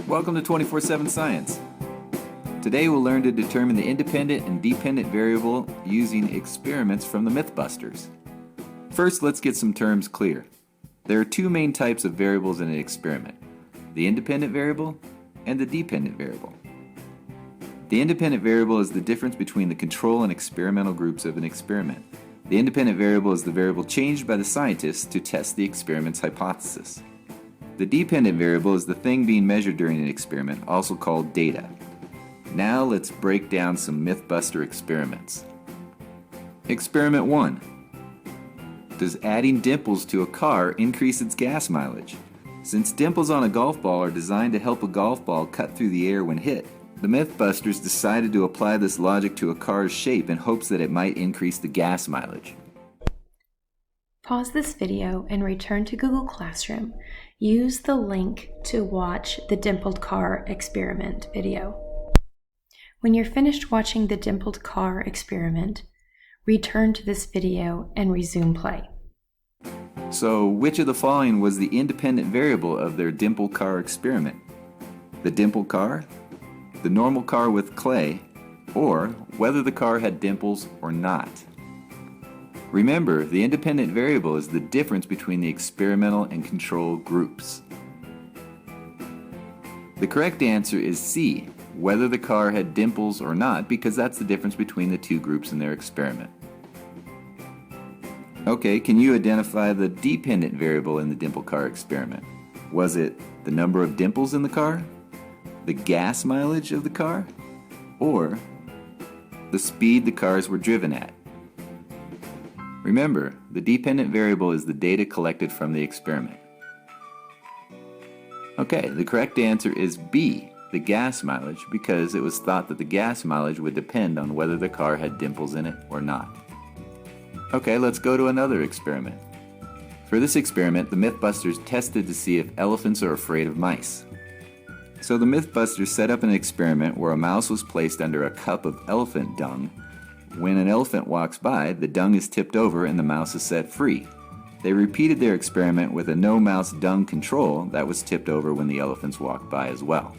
Welcome to 24/7 Science. Today we'll learn to determine the independent and dependent variable using experiments from the Mythbusters. First, let's get some terms clear. There are two main types of variables in an experiment: the independent variable and the dependent variable. The independent variable is the difference between the control and experimental groups of an experiment. The independent variable is the variable changed by the scientists to test the experiment's hypothesis. The dependent variable is the thing being measured during an experiment, also called data. Now let's break down some Mythbuster experiments. Experiment 1. Does adding dimples to a car increase its gas mileage? Since dimples on a golf ball are designed to help a golf ball cut through the air when hit, the Mythbusters decided to apply this logic to a car's shape in hopes that it might increase the gas mileage. Pause this video and return to Google Classroom. Use the link to watch the dimpled car experiment video. When you're finished watching the dimpled car experiment, return to this video and resume play. So, which of the following was the independent variable of their dimpled car experiment? The dimpled car, the normal car with clay, or whether the car had dimples or not? Remember, the independent variable is the difference between the experimental and control groups. The correct answer is C, whether the car had dimples or not, because that's the difference between the two groups in their experiment. Okay, can you identify the dependent variable in the dimple car experiment? Was it the number of dimples in the car, the gas mileage of the car, or the speed the cars were driven at? Remember, the dependent variable is the data collected from the experiment. Okay, the correct answer is B, the gas mileage, because it was thought that the gas mileage would depend on whether the car had dimples in it or not. Okay, let's go to another experiment. For this experiment, the Mythbusters tested to see if elephants are afraid of mice. So the Mythbusters set up an experiment where a mouse was placed under a cup of elephant dung. When an elephant walks by, the dung is tipped over and the mouse is set free. They repeated their experiment with a no-mouse dung control that was tipped over when the elephants walked by as well.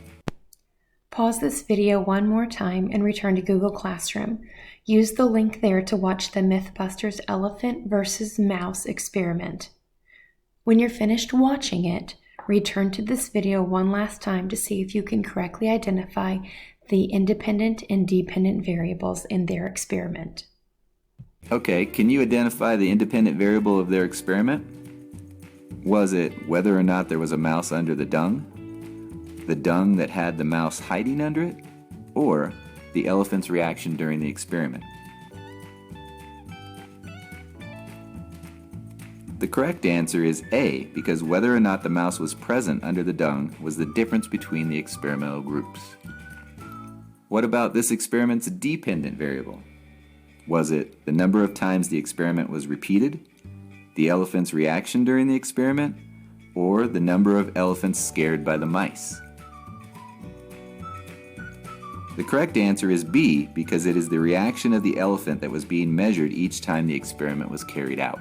Pause this video one more time and return to Google Classroom. Use the link there to watch the Mythbusters elephant versus mouse experiment. When you're finished watching it, return to this video one last time to see if you can correctly identify the independent and dependent variables in their experiment. Okay, can you identify the independent variable of their experiment? Was it whether or not there was a mouse under the dung that had the mouse hiding under it, or the elephant's reaction during the experiment? The correct answer is A, because whether or not the mouse was present under the dung was the difference between the experimental groups. What about this experiment's dependent variable? Was it the number of times the experiment was repeated, the elephant's reaction during the experiment, or the number of elephants scared by the mice? The correct answer is B, because it is the reaction of the elephant that was being measured each time the experiment was carried out.